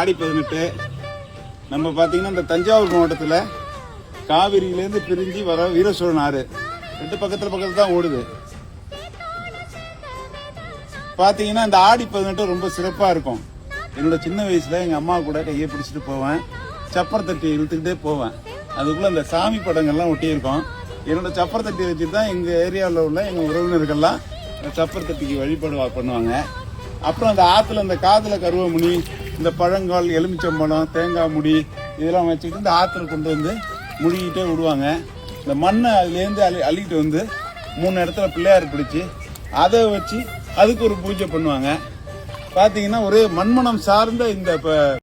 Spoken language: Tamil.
ஆடி 18 நம்ம பாத்தீங்கன்னா இந்த தஞ்சாவூர் மாவட்டத்துல காவிரியிலேருந்து பிரிஞ்சு வர வீரசோழன் ஆறு 2 பக்கத்துல தான் ஓடுது. பாத்தீங்கன்னா இந்த ஆடி 18 ரொம்ப சிறப்பா இருக்கும். என்னோட சின்ன வயசுல எங்க அம்மா கூட கையை பிடிச்சிட்டு போவேன், சப்பர் தட்டி இழுத்துக்கிட்டே போவேன். அதுக்குள்ள இந்த சாமி படங்கள்லாம் ஒட்டியிருக்கோம். என்னோட சப்பர் தட்டி வச்சுட்டு தான் எங்க ஏரியாவில் உள்ள எங்க உறவினர்கள்லாம் சப்பர் தட்டிக்கு வழிபாடு பண்ணுவாங்க. அப்புறம் அந்த ஆத்துல இந்த காதுல கருவமுனி, இந்த பழங்கால், எலுமிச்சம்பழம், தேங்காய் முடி இதெல்லாம் வச்சுக்கிட்டு இந்த ஆத்துல கொண்டு வந்து முழுகிட்டே விடுவாங்க. இந்த மண்ணை அதுலேருந்து அள்ளிட்டு வந்து 3 இடத்துல பிள்ளையார் பிடிச்சி அதை வச்சு அதுக்கு ஒரு பூஜை பண்ணுவாங்க. பாத்தீங்கன்னா ஒரு மண்மனம் சார்ந்த இந்த